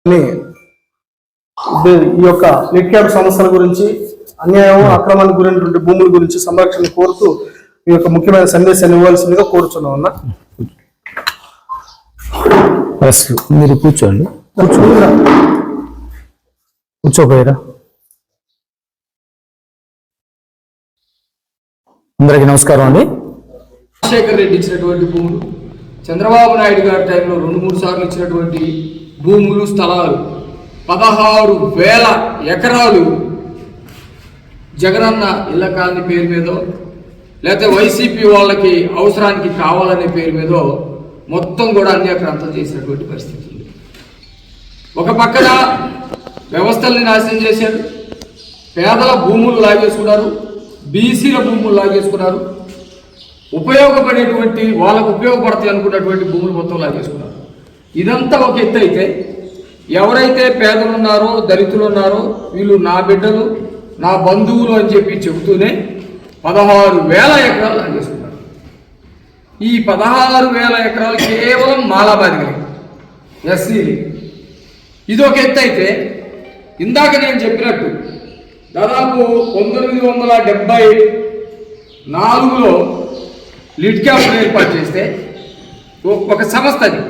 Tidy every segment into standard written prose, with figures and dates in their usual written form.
ఈ యొక్క లిట్క్యాప్ సమస్యల గురించి, అన్యాయం అక్రమానికి గురైనటువంటి భూముల గురించి సంరక్షణ కోరుతూ ఈ యొక్క ముఖ్యమైన సందేశాన్ని ఇవ్వాల్సిందిగా కోరుచున్నాం అన్న. మీరు కూర్చోండి, కూర్చోపోయారా? అందరికీ నమస్కారం అండి. రాజశేఖర్ రెడ్డి ఇచ్చినటువంటి భూములు, చంద్రబాబు నాయుడు గారి టైంలో 2-3 సార్లు ఇచ్చినటువంటి భూములు, స్థలాలు 16,000 ఎకరాలు జగనన్న ఇళ్ల కాలనీ పేరు మీదో, లేకపోతే వైసీపీ వాళ్ళకి అవసరానికి కావాలనే పేరు మీదో మొత్తం కూడా అన్యాక్రాంతం చేసినటువంటి పరిస్థితి ఉంది. ఒక పక్కన వ్యవస్థల్ని నాశనం చేశారు, పేదల భూములు లాగేసుకున్నారు, బీసీల భూములు లాగేసుకున్నారు, ఉపయోగపడేటువంటి వాళ్ళకు ఉపయోగపడతాయి అనుకున్నటువంటి భూములు మొత్తం లాగేసుకున్నారు. ఇదంతా ఒక ఎత్తు అయితే, ఎవరైతే పేదలు ఉన్నారో, దళితులు ఉన్నారో, వీళ్ళు నా బిడ్డలు, నా బంధువులు అని చెప్పి చెబుతూనే 16,000 ఎకరాలు లాగేసుకున్నారు. ఈ 16,000 ఎకరాలు కేవలం మాలాబాదిగలే, ఎస్సీలు. ఇదొక ఎత్తు అయితే, ఇందాక నేను చెప్పినట్టు దాదాపు 1974లో లిట్క్యాప్ ఏర్పాటు చేస్తే ఒక సంస్థని,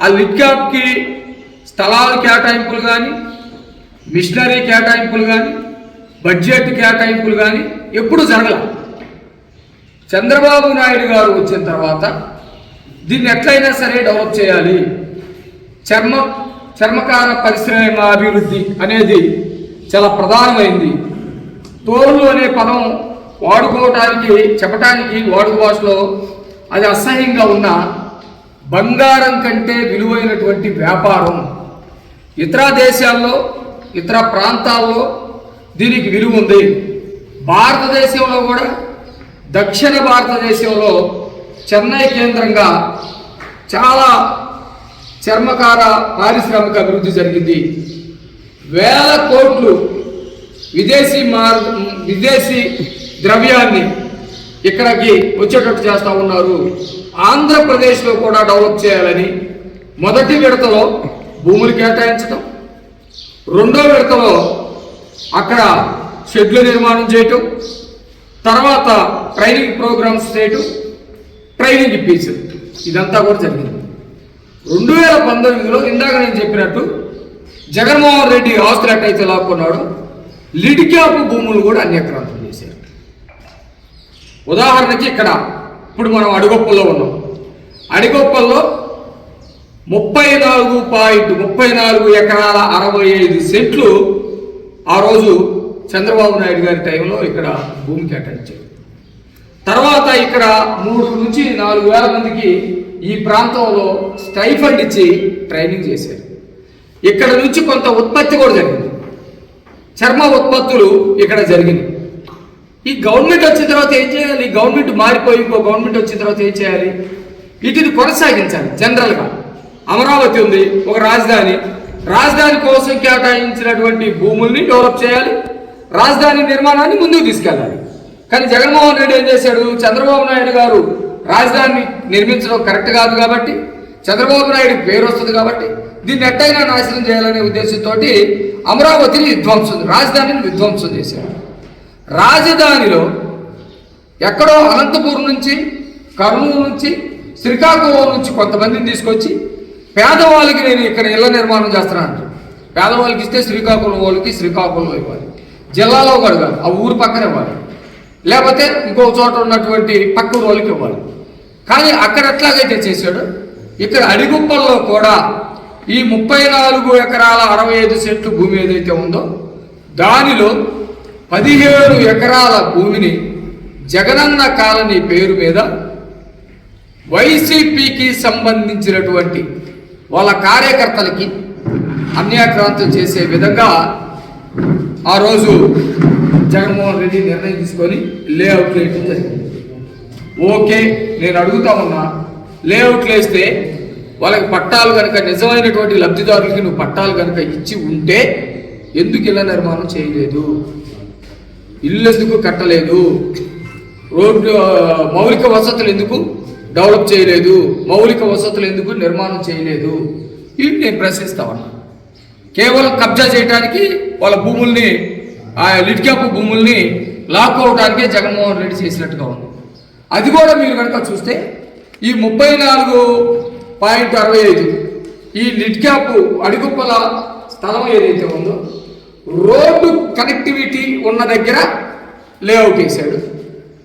ఆ లిట్క్యాప్కి స్థలాలు కేటాయింపులు కానీ, మిషనరీ కేటాయింపులు కానీ, బడ్జెట్ కేటాయింపులు కానీ ఎప్పుడు జరగల. చంద్రబాబు నాయుడు గారు వచ్చిన తర్వాత దీన్ని ఎట్లయినా సరే డెవలప్ చేయాలి, చర్మకార పరిశ్రమ అభివృద్ధి అనేది చాలా ప్రధానమైంది. తోలు అనే పదం వాడుకోవటానికి, చెప్పటానికి వాడుక భాషలో అది అసహ్యంగా ఉన్న బంగారం కంటే విలువైనటువంటి వ్యాపారం. ఇతర దేశాల్లో, ఇతర ప్రాంతాల్లో దీనికి విలువ ఉంది. భారతదేశంలో కూడా, దక్షిణ భారతదేశంలో చెన్నై కేంద్రంగా చాలా చర్మకార పారిశ్రామిక అభివృద్ధి జరిగింది. 1,000 కోట్లు విదేశీ ద్రవ్యాన్ని ఇక్కడికి వచ్చేటట్టు చేస్తూ ఉన్నారు. ఆంధ్రప్రదేశ్లో కూడా డెవలప్ చేయాలని మొదటి విడతలో భూములు కేటాయించడం, రెండో విడతలో అక్కడ షెడ్ల నిర్మాణం చేయటం, తర్వాత ట్రైనింగ్ ప్రోగ్రామ్స్ చేయటం, ట్రైనింగ్ ఇప్పించడం, ఇదంతా కూడా జరిగింది. 2019లో ఇందాక నేను చెప్పినట్టు జగన్మోహన్ రెడ్డి ఆస్తులు ఎట్టయితే లాక్కున్నాడు, లిట్క్యాప్ భూములు కూడా అన్యాక్రాంతం చేశారు. ఉదాహరణకి ఇక్కడ ఇప్పుడు మనం అడిగొప్పల్లో ఉన్నాం. అడిగొప్పల్లో 34 ఎకరాల 65 సెంట్లు ఆ రోజు చంద్రబాబు నాయుడు గారి టైంలో ఇక్కడ భూమి కేటాయించారు. తర్వాత ఇక్కడ 3 నుంచి 4,000 మందికి ఈ ప్రాంతంలో స్టైఫండ్ ఇచ్చి ట్రైనింగ్ చేశారు. ఇక్కడ నుంచి కొంత ఉత్పత్తి కూడా జరిగింది, చర్మ ఉత్పత్తులు ఇక్కడ జరిగింది. ఈ గవర్నమెంట్ వచ్చిన తర్వాత ఏం చేయాలి? గవర్నమెంట్ మారిపోయి ఇంకో గవర్నమెంట్ వచ్చిన తర్వాత ఏం చేయాలి? వీటిని కొనసాగించాలి. జనరల్గా అమరావతి ఉంది, ఒక రాజధాని కోసం కేటాయించినటువంటి భూముల్ని డెవలప్ చేయాలి, రాజధాని నిర్మాణాన్ని ముందుకు తీసుకెళ్ళాలి. కానీ జగన్మోహన్ రెడ్డి ఏం చేశాడు? చంద్రబాబు నాయుడు గారు రాజధాని నిర్మించడం కరెక్ట్ కాదు కాబట్టి, చంద్రబాబు నాయుడు పేరు వస్తుంది కాబట్టి దీన్ని ఎట్టయినా నాశనం చేయాలనే ఉద్దేశంతో అమరావతిని రాజధానిని విధ్వంసం చేశారు. రాజధానిలో ఎక్కడో అనంతపూర్ నుంచి, కర్నూలు నుంచి, శ్రీకాకుళం నుంచి కొంతమందిని తీసుకొచ్చి పేదవాళ్ళకి నేను ఇక్కడ ఇళ్ల నిర్మాణం చేస్తున్నాను. పేదవాళ్ళకి ఇస్తే శ్రీకాకుళం వాళ్ళకి శ్రీకాకుళంలో ఇవ్వాలి, జిల్లాలో కూడా ఆ ఊరు పక్కన ఇవ్వాలి, లేకపోతే ఇంకో చోట ఉన్నటువంటి పక్క వాళ్ళకి ఇవ్వాలి. కానీ అక్కడ ఎట్లాగైతే చేశాడు, ఇక్కడ అడిగుప్పల్లో కూడా ఈ 34 ఎకరాల 65 సెంట్లు భూమి ఏదైతే ఉందో దానిలో 17 ఎకరాల భూమిని జగనన్న కాలనీ పేరు మీద వైసీపీకి సంబంధించినటువంటి వాళ్ళ కార్యకర్తలకి అన్యాక్రాంతం చేసే విధంగా ఆ రోజు జగన్మోహన్ రెడ్డి నిర్ణయం తీసుకొని లేఅవుట్లు వేయడం జరిగింది. ఓకే, నేను అడుగుతా ఉన్నా, లేఅవుట్లు వేస్తే వాళ్ళకి పట్టాలు కనుక, నిజమైనటువంటి లబ్ధిదారులకి నువ్వు పట్టాలు కనుక ఇచ్చి ఉంటే ఎందుకు ఇళ్ల నిర్మాణం చేయలేదు? ఇల్లు ఎందుకు కట్టలేదు? రోడ్లు, మౌలిక వసతులు ఎందుకు డెవలప్ చేయలేదు? మౌలిక వసతులు ఎందుకు నిర్మాణం చేయలేదు? ఇవి నేను ప్రశ్నిస్తా ఉన్నా. కేవలం కబ్జా చేయడానికి వాళ్ళ భూముల్ని, ఆ లిడ్క్యాప్ భూముల్ని లాక్కోవడానికే జగన్మోహన్ రెడ్డి చేసినట్టుగా ఉంది. అది కూడా మీరు కనుక చూస్తే ఈ 34.65 ఈ లిడ్క్యాప్ అడిగుప్పల స్థలం ఏదైతే ఉందో రోడ్డు కనెక్టివిటీ ఉన్న దగ్గర లేఅవుట్ వేశాడు.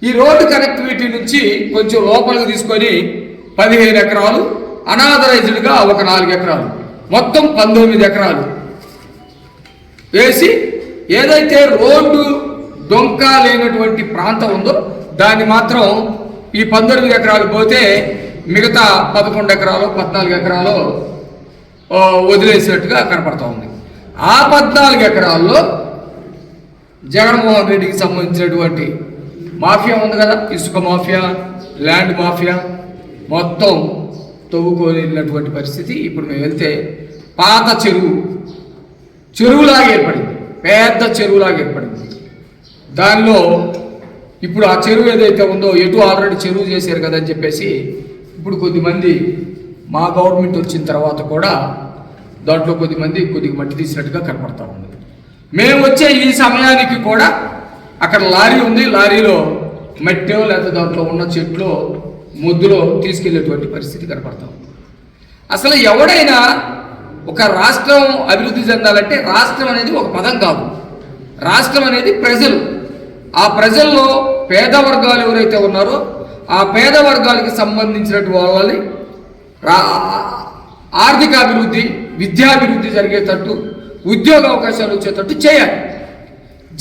ఈ రోడ్డు కనెక్టివిటీ నుంచి కొంచెం లోపలికి తీసుకొని 15 ఎకరాలు, అనాథరైజ్డ్గా ఒక 4 ఎకరాలు, మొత్తం 19 ఎకరాలు వేసి ఏదైతే రోడ్డు డొంక లేనటువంటి ప్రాంతం ఉందో దాన్ని మాత్రం ఈ 19 ఎకరాలు పోతే మిగతా 11 ఎకరాలు 14 ఎకరాలు వదిలేసినట్టుగా కనపడతా ఉంది. ఆ 14 ఎకరాల్లో జగన్మోహన్ రెడ్డికి సంబంధించినటువంటి మాఫియా ఉంది కదా, ఇసుక మాఫియా, ల్యాండ్ మాఫియా మొత్తం తవ్వుకోలేనటువంటి పరిస్థితి. ఇప్పుడు మేము వెళ్తే పాత చెరువులాగా ఏర్పడింది, పెద్ద చెరువులాగా ఏర్పడింది. దానిలో ఇప్పుడు ఆ చెరువు ఏదైతే ఉందో ఎటు ఆల్రెడీ చెరువు చేశారు కదా అని చెప్పేసి ఇప్పుడు కొద్దిమంది మా గవర్నమెంట్ వచ్చిన తర్వాత కూడా దాంట్లో కొద్దిగా మట్టి తీసినట్టుగా కనపడతా ఉంది. మేము వచ్చే ఈ సమయానికి కూడా అక్కడ లారీ ఉంది, లారీలో మట్టో లేదా దాంట్లో ఉన్న చెట్లు ముద్దులో తీసుకెళ్లేటువంటి పరిస్థితి కనపడతా ఉంది. అసలు ఎవడైనా ఒక రాష్ట్రం అభివృద్ధి చెందాలంటే రాష్ట్రం అనేది ఒక పదం కాదు, రాష్ట్రం అనేది ప్రజలు. ఆ ప్రజల్లో పేద వర్గాలు ఎవరైతే ఉన్నారో ఆ పేద వర్గాలకి సంబంధించినటువంటి వాళ్ళని ఆర్థిక అభివృద్ధి, విద్యాభివృద్ధి జరిగేటట్టు, ఉద్యోగ అవకాశాలు వచ్చేటట్టు చేయాలి.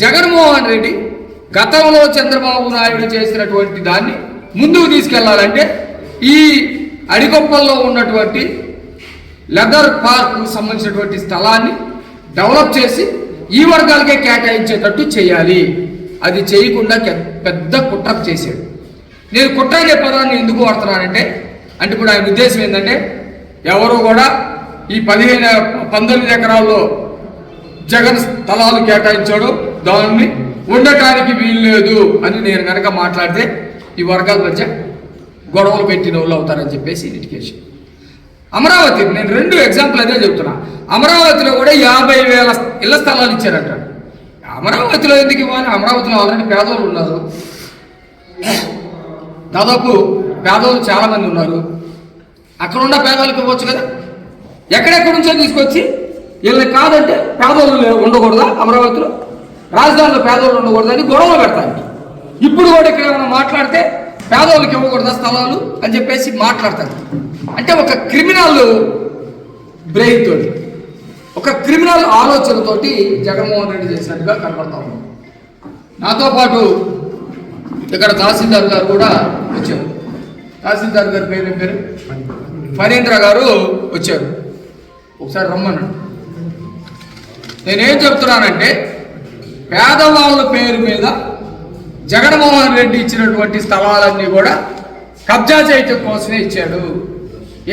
జగన్మోహన్ రెడ్డి గతంలో చంద్రబాబు నాయుడు చేసినటువంటి దాన్ని ముందుకు తీసుకెళ్లాలంటే ఈ అడికొప్పల్లో ఉన్నటువంటి లెదర్ పార్క్ సంబంధించినటువంటి స్థలాన్ని డెవలప్ చేసి ఈ వర్గాలకే కేటాయించేటట్టు చేయాలి. అది చేయకుండా పెద్ద కుట్ర చేశాడు. నేను కుట్ర అనే పదాన్ని ఎందుకు వాడుతున్నానంటే ఇప్పుడు ఆయన ఉద్దేశం ఏంటంటే ఎవరు కూడా ఈ 19 ఎకరాల్లో జగన్ స్థలాలు కేటాయించాడు, దాన్ని ఉండటానికి వీలు లేదు అని నేను కనుక మాట్లాడితే ఈ వర్గాల మధ్య గొడవలు పెట్టిన వాళ్ళు అవుతారని చెప్పేసి ఇండికేషన్. అమరావతి నేను 2 ఎగ్జాంపుల్ అదే చెప్తున్నా. అమరావతిలో కూడా 50,000 ఇళ్ల స్థలాలు ఇచ్చారంట. అమరావతిలో ఎందుకు ఇవ్వాలి? అమరావతిలో ఆల్రెడీ పేదోళ్ళు ఉన్నారు, దాదాపు పేదోళ్ళు చాలా మంది ఉన్నారు. అక్కడ ఉన్న పేదోళ్ళకి ఇవ్వచ్చు కదా. ఎక్కడెక్కడి నుంచో తీసుకొచ్చి వీళ్ళని కాదంటే పేదోళ్ళు ఉండకూడదా అమరావతిలో, రాజధానిలో పేదోళ్ళు ఉండకూడదని గొడవలు పెడతాను. ఇప్పుడు కూడా ఇక్కడ ఏమైనా మాట్లాడితే పేదోళ్ళకి ఇవ్వకూడదా స్థలాలు అని చెప్పేసి మాట్లాడతారు. అంటే ఒక క్రిమినల్ బ్రెయిన్ తోటి, ఒక క్రిమినల్ ఆలోచనతోటి జగన్మోహన్ రెడ్డి చేసినట్టుగా కనపడతా ఉన్నాం. నాతో పాటు ఇక్కడ తహసీల్దార్ గారు కూడా వచ్చారు. తహసీల్దార్ గారి పేరు ఫణీంద్ర గారు వచ్చారు. ఒకసారి రమ్మన్నాడు. నేనేం చెప్తున్నానంటే పేదవాళ్ళ పేరు మీద జగన్మోహన్ రెడ్డి ఇచ్చినటువంటి స్థలాలన్నీ కూడా కబ్జా చేయటం కోసమే ఇచ్చాడు.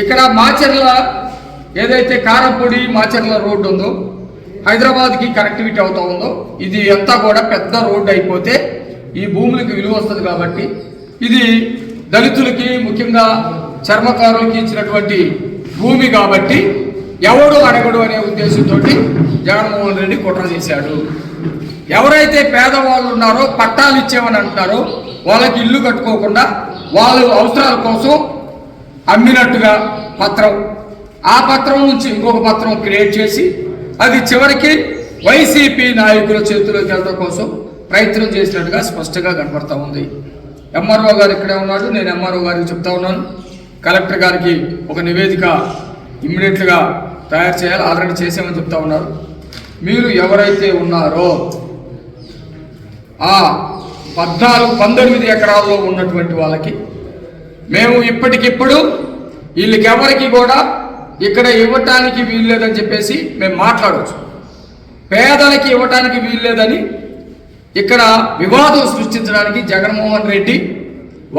ఇక్కడ మాచర్ల ఏదైతే కారంపొడి మాచర్ల రోడ్డు ఉందో, హైదరాబాద్కి కనెక్టివిటీ అవుతా ఉందో, ఇది అంతా కూడా పెద్ద రోడ్డు అయిపోతే ఈ భూములకి విలువ వస్తుంది. కాబట్టి ఇది దళితులకి ముఖ్యంగా చర్మకారులకి ఇచ్చినటువంటి భూమి కాబట్టి ఎవడు అడగడు అనే ఉద్దేశంతో జగన్మోహన్ రెడ్డి కుట్ర చేశాడు. ఎవరైతే పేదవాళ్ళు ఉన్నారో పట్టాలు ఇచ్చేవని అంటున్నారో వాళ్ళకి ఇల్లు కట్టుకోకుండా వాళ్ళ అవసరాల కోసం అమ్మినట్టుగా పత్రం, ఆ పత్రం నుంచి ఇంకొక పత్రం క్రియేట్ చేసి అది చివరికి వైసీపీ నాయకుల చేతిలోకి వెళ్ళడం కోసం ప్రయత్నం చేసినట్టుగా స్పష్టంగా కనపడతా ఉంది. ఎంఆర్ఓ గారు ఇక్కడే ఉన్నాడు. నేను ఎంఆర్ఓ గారికి చెప్తా ఉన్నాను, కలెక్టర్ గారికి ఒక నివేదిక ఇమ్మీడియట్గా తయారు చేయాలి, ఆల్రెడీ చేసామని చెప్తా ఉన్నారు. మీరు ఎవరైతే ఉన్నారో ఆ 19 ఎకరాల్లో ఉన్నటువంటి వాళ్ళకి మేము ఇప్పటికిప్పుడు వీళ్ళకెవరికి కూడా ఇక్కడ ఇవ్వటానికి వీల్లేదని చెప్పేసి మేము మాట్లాడవచ్చు. పేదలకి ఇవ్వటానికి వీల్లేదని ఇక్కడ వివాదం సృష్టించడానికి జగన్మోహన్ రెడ్డి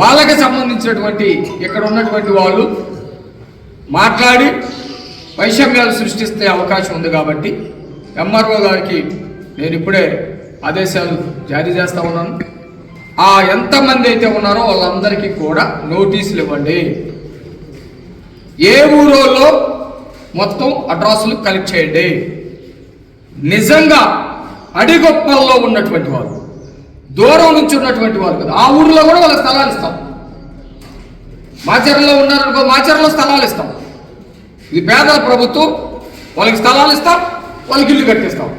వాళ్ళకి సంబంధించినటువంటి ఇక్కడ ఉన్నటువంటి వాళ్ళు మాట్లాడి వైషమ్యాలు సృష్టిస్తే అవకాశం ఉంది. కాబట్టి ఎంఆర్ఓ గారికి నేను ఇప్పుడే ఆదేశాలు జారీ చేస్తూ ఉన్నాను. ఆ ఎంతమంది అయితే ఉన్నారో వాళ్ళందరికీ కూడా నోటీసులు ఇవ్వండి. ఏ ఊరోలో మొత్తం అడ్రస్లు కలెక్ట్ చేయండి. నిజంగా అడిగొప్పల్లో ఉన్నటువంటి వారు, దూరం నుంచి ఉన్నటువంటి వారు కదా, ఆ ఊరిలో కూడా వాళ్ళకి స్థలాలు ఇస్తాం. మాచర్లలో ఉన్నారనుకో, మాచర్లలో స్థలాలు ఇస్తాం. ఇది పేదల ప్రభుత్వం, వాళ్ళకి స్థలాలు ఇస్తాం, వాళ్ళకి ఇల్లు కట్టిస్తాం.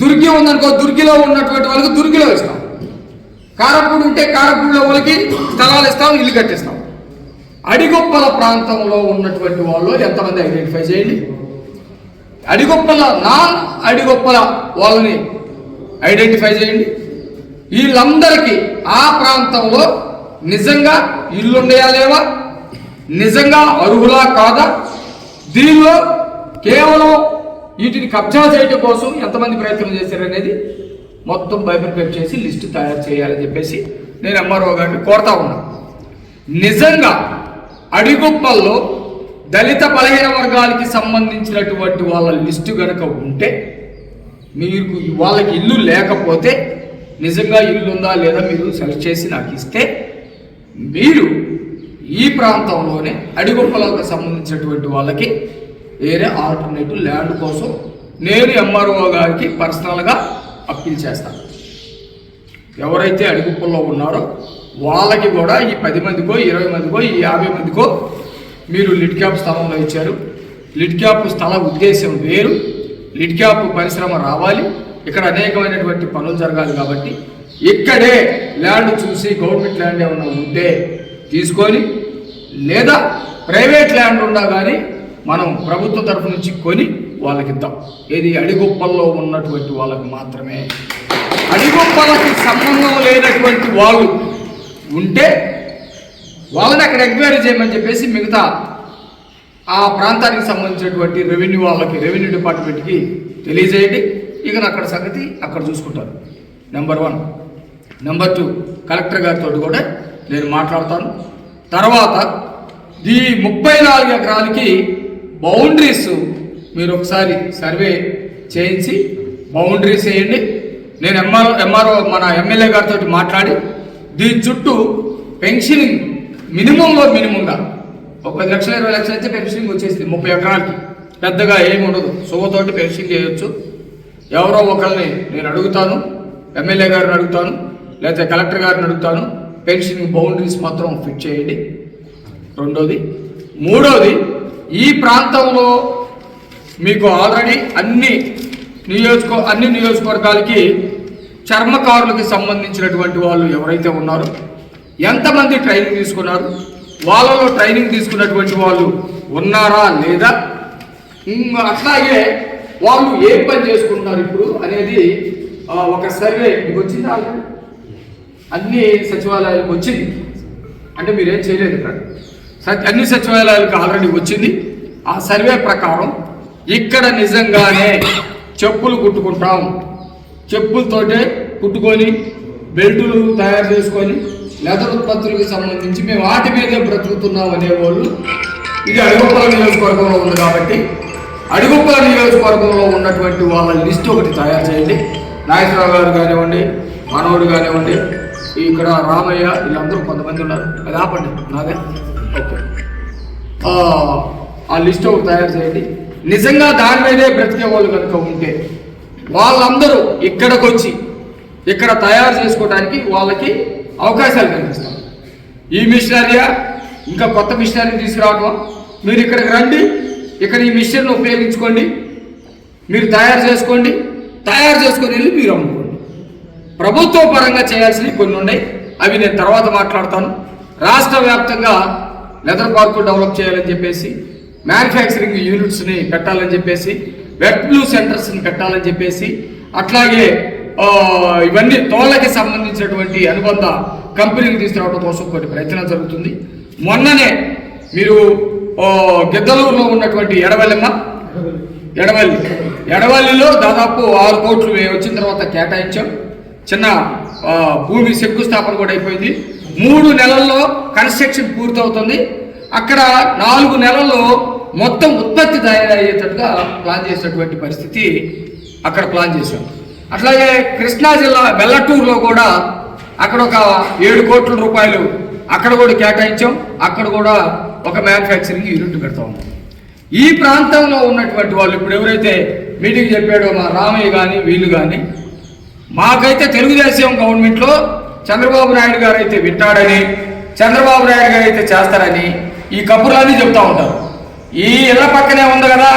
దుర్గి ఉందనుకో, దుర్గిలో ఉన్నటువంటి వాళ్ళకి దుర్గిలో ఇస్తాం. కారపూడి ఉంటే కారపూడిలో వాళ్ళకి స్థలాలు ఇస్తాం, ఇల్లు కట్టిస్తాం. అడిగొప్పల ప్రాంతంలో ఉన్నటువంటి వాళ్ళు ఎంతమంది ఐడెంటిఫై చేయండి. అడిగొప్పల నాన్ అడిగొప్పల వాళ్ళని ఐడెంటిఫై చేయండి. వీళ్ళందరికీ ఆ ప్రాంతంలో నిజంగా ఇల్లుండయా లేవా, నిజంగా అర్హులా కాదా, దీనిలో కేవలం వీటిని కబ్జా చేయడం కోసం ఎంతమంది ప్రయత్నం చేశారనేది మొత్తం బైఫర్కేట్ చేసి లిస్టు తయారు చేయాలని చెప్పేసి నేను ఎంఆర్ఓ గారిని కోరుతా ఉన్నాను. నిజంగా అడిగొప్పల్లో దళిత బలహీన వర్గాలకి సంబంధించినటువంటి వాళ్ళ లిస్టు కనుక ఉంటే, మీకు వాళ్ళకి ఇల్లు లేకపోతే నిజంగా ఇల్లు ఉందా లేదా మీరు సెలెక్ట్ చేసి నాకు ఇస్తే, మీరు ఈ ప్రాంతంలోనే అడిగొప్పలకు సంబంధించినటువంటి వాళ్ళకి వేరే ఆల్టర్నేటివ్ ల్యాండ్ కోసం నేను ఎంఆర్ఓ గారికి పర్సనల్గా అప్పీల్ చేస్తాను. ఎవరైతే అడిగొప్పల్లో ఉన్నారో వాళ్ళకి కూడా ఈ 10 మందికో 20 మందికో ఈ 50 మందికో మీరు లిడ్ క్యాప్ స్థలంలో ఇచ్చారు. లిడ్ క్యాప్ స్థల ఉద్దేశం వేరు. లిడ్ క్యాప్ పరిశ్రమ రావాలి, ఇక్కడ అనేకమైనటువంటి పనులు జరగాలి. కాబట్టి ఇక్కడే ల్యాండ్ చూసి గవర్నమెంట్ ల్యాండ్ ఏమన్నా ఉంటే తీసుకొని, లేదా ప్రైవేట్ ల్యాండ్ ఉన్నా కానీ మనం ప్రభుత్వం తరఫు నుంచి కొని వాళ్ళకి ఇద్దాం. ఏది అడిగొప్పల్లో ఉన్నటువంటి వాళ్ళకి మాత్రమే. అడిగొప్పలకి సంబంధం లేనటువంటి వాళ్ళు ఉంటే వాళ్ళని అక్కడ ఎంక్వైరీ చేయమని చెప్పేసి మిగతా ఆ ప్రాంతానికి సంబంధించినటువంటి రెవెన్యూ వాళ్ళకి, రెవెన్యూ డిపార్ట్మెంట్కి తెలియజేయండి. ఇక అక్కడ సంగతి అక్కడ చూసుకుంటారు. నెంబర్ 1. నెంబర్ 2, కలెక్టర్ గారితో కూడా నేను మాట్లాడతాను. తర్వాత ఈ 34 ఎకరాలకి బౌండరీస్ మీరు ఒకసారి సర్వే చేయించి బౌండరీస్ వేయండి. నేను ఎంఆర్ఓ మన ఎమ్మెల్యే గారితో మాట్లాడి దీని చుట్టూ పెన్షనింగ్ మినిమంగా ఒక 10 లక్షలు 20 లక్షలు అయితే పెన్షనింగ్ వచ్చేసింది. 30 ఎకరాలకి పెద్దగా ఏమి ఉండదు, సొవ్వతోటి పెన్షనింగ్ చేయొచ్చు. ఎవరో ఒకరిని నేను అడుగుతాను, ఎమ్మెల్యే గారిని అడుగుతాను, లేకపోతే కలెక్టర్ గారిని అడుగుతాను. పెన్షనింగ్ బౌండరీస్ మాత్రం ఫిట్ చేయండి. 2ది. 3ది, ఈ ప్రాంతంలో మీకు ఆల్రెడీ అన్ని నియోజకవర్గాలకి చర్మకారులకి సంబంధించినటువంటి వాళ్ళు ఎవరైతే ఉన్నారో ఎంతమంది ట్రైనింగ్ తీసుకున్నారు, వాళ్ళలో ట్రైనింగ్ తీసుకున్నటువంటి వాళ్ళు ఉన్నారా లేదా, అట్లాగే వాళ్ళు ఏం పని చేసుకుంటున్నారు ఇప్పుడు అనేది ఒక సర్వే మీకు వచ్చింది. ఆల్రెడీ అన్ని సచివాలయాలకు వచ్చింది. అంటే మీరేం చేయలేదు ఇక్కడ, అన్ని సచివాలయాలకు ఆల్రెడీ వచ్చింది. ఆ సర్వే ప్రకారం ఇక్కడ నిజంగానే చెప్పులు కుట్టుకుంటాం, చెప్పులతోటే కుట్టుకొని బెల్టులు తయారు చేసుకొని లెదర్ ఉత్పత్తులకు సంబంధించి మేము వాటి మీదే బ్రతుకుతున్నాం అనేవాళ్ళు ఇది అడిగొప్పల నియోజకవర్గంలో ఉంది. కాబట్టి అడిగొప్పల నియోజకవర్గంలో ఉన్నటువంటి వాళ్ళ లిస్ట్ ఒకటి తయారు చేయండి. నాగేశ్వరరావు గారు కానివ్వండి, మనోడు కానివ్వండి, ఇక్కడ రామయ్య, వీళ్ళందరూ కొంతమంది ఉన్నారు. అది ఆపండి నాదే. ఓకే, ఆ లిస్ట్ ఒకటి తయారు చేయండి. నిజంగా దాని మీదే బ్రతికే వాళ్ళు కనుక ఉంటే వాళ్ళందరూ ఇక్కడికి వచ్చి ఇక్కడ తయారు చేసుకోవడానికి వాళ్ళకి అవకాశాలు కల్పిస్తాం. ఈ మిషనరీయా ఇంకా కొత్త మిషనరీ తీసుకురావడం, మీరు ఇక్కడికి రండి, ఇక్కడ ఈ మిషనరీని ఉపయోగించుకోండి, మీరు తయారు చేసుకొని వెళ్ళి మీరు అమ్ముకోండి. ప్రభుత్వ పరంగా చేయాల్సినవి కొన్ని ఉన్నాయి, అవి నేను తర్వాత మాట్లాడతాను. రాష్ట్ర వ్యాప్తంగా లెదర్ పార్కులు డెవలప్ చేయాలని చెప్పేసి, మ్యానుఫ్యాక్చరింగ్ యూనిట్స్ని పెట్టాలని చెప్పేసి, వెట్ బ్లూ సెంటర్స్ని పెట్టాలని చెప్పేసి, అట్లాగే ఇవన్నీ తోళ్ళకి సంబంధించినటువంటి అనుబంధ కంపెనీలు తీసుకురావడం కోసం కొన్ని ప్రయత్నాలు జరుగుతుంది. మొన్ననే మీరు గిద్దలూరులో ఉన్నటువంటి ఎడవల్లిలో దాదాపు 6 కోట్లు వచ్చిన తర్వాత కేటాయించాం. చిన్న భూమి శంకుస్థాపన కూడా అయిపోయింది. 3 నెలల్లో కన్స్ట్రక్షన్ పూర్తవుతుంది. అక్కడ 4 నెలల్లో మొత్తం ఉత్పత్తి తయారయ్యేటట్టుగా ప్లాన్ చేసినటువంటి పరిస్థితి అక్కడ ప్లాన్ చేశాం. అట్లాగే కృష్ణా జిల్లా వెల్లటూరులో కూడా అక్కడ ఒక 7 కోట్ల రూపాయలు అక్కడ కూడా కేటాయించాం. అక్కడ కూడా ఒక మ్యానుఫ్యాక్చరింగ్ యూనిట్ పెడతా ఉన్నాం. ఈ ప్రాంతంలో ఉన్నటువంటి వాళ్ళు ఇప్పుడు ఎవరైతే మీటింగ్ చెప్పాడో మా రామయ్య కానీ వీళ్ళు కానీ, మాకైతే తెలుగుదేశం గవర్నమెంట్లో చంద్రబాబు నాయుడు గారు అయితే వింటాడని, చంద్రబాబు నాయుడు గారు అయితే చేస్తారని ఈ కబుర్లన్నీ చెప్తా ఉంటారు. ఈ ఇళ్ల పక్కనే ఉంది కదా,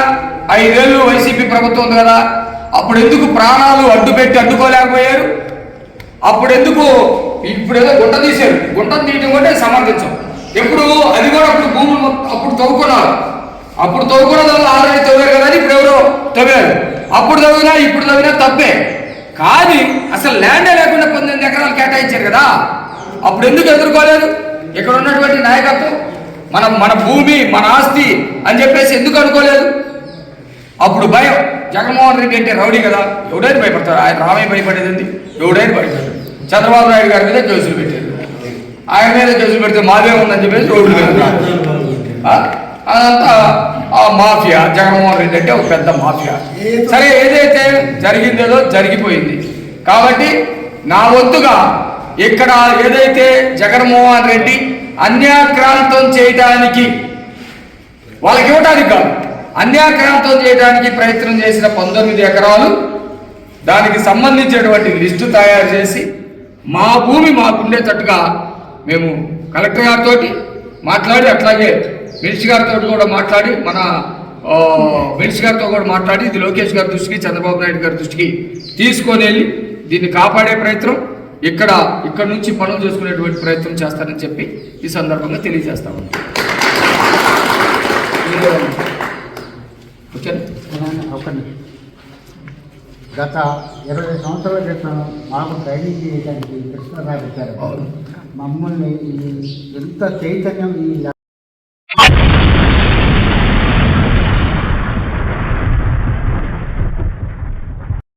5 ఏళ్ళు వైసీపీ ప్రభుత్వం ఉంది కదా, అప్పుడు ఎందుకు ప్రాణాలు అడ్డు పెట్టి అడ్డుకోలేకపోయారు? అప్పుడు ఎందుకు ఇప్పుడు ఏదో గుంట తీశారు, గుంటను తీయడం కూడా సమర్థించాం. ఎప్పుడు అది కూడా అప్పుడు భూములు అప్పుడు తవ్వుకున్నారు, అప్పుడు తవ్వుకున్నది వల్ల ఆల్రెడీ తవ్వారు కదా అని ఇప్పుడు ఎవరో తవ్వారు. అప్పుడు తవ్వినా ఇప్పుడు తవ్వినా తప్పే. కానీ అసలు ల్యాండే లేకుండా 19 ఎకరాలు కేటాయించారు కదా, అప్పుడు ఎందుకు ఎదుర్కోలేదు? ఇక్కడ ఉన్నటువంటి నాయకత్వం మన భూమి మన ఆస్తి అని చెప్పేసి ఎందుకు అనుకోలేదు? అప్పుడు భయం. జగన్మోహన్ రెడ్డి అంటే రౌడీ కదా, ఎవడైనా భయపడతారు. ఆయన రామయ్య భయపడేది, ఎవడైనా భయపడతారు. చంద్రబాబు నాయుడు గారి మీద కేసులు పెట్టారు, ఆయన మీద కేసులు పెడితే మాదే ఉందని చెప్పేసి రోడ్డు మీద అదంతా ఆ మాఫియా. జగన్మోహన్ రెడ్డి అంటే ఒక పెద్ద మాఫియా. సరే, ఏదైతే జరిగిందేదో జరిగిపోయింది. కాబట్టి నా వంతుగా ఇక్కడ ఏదైతే జగన్మోహన్ రెడ్డి అన్యాక్రాంతం చేయడానికి, వాళ్ళకి ఇవ్వడానికి కాదు, అన్యాక్రాంతం చేయడానికి ప్రయత్నం చేసిన 19 ఎకరాలు, దానికి సంబంధించినటువంటి లిస్టు తయారు చేసి మా భూమి మాకుండేటట్టుగా మేము కలెక్టర్ గారితో మాట్లాడి, అట్లాగే మినిస్టర్ గారితో కూడా మాట్లాడి, మన మినిస్టర్ గారితో కూడా మాట్లాడి ఇది లోకేష్ గారి దృష్టికి, చంద్రబాబు నాయుడు గారి దృష్టికి తీసుకొని వెళ్ళి దీన్ని కాపాడే ప్రయత్నం, ఇక్కడ నుంచి పనులు చేసుకునేటువంటి ప్రయత్నం చేస్తారని చెప్పి ఈ సందర్భంగా తెలియజేస్తాము. గత 20 సంవత్సరాల క్రితం మాకు ట్రైనింగ్ చేయడానికి కృష్ణరావు గారు మమ్మల్ని ఎంత చైతన్యం ఈ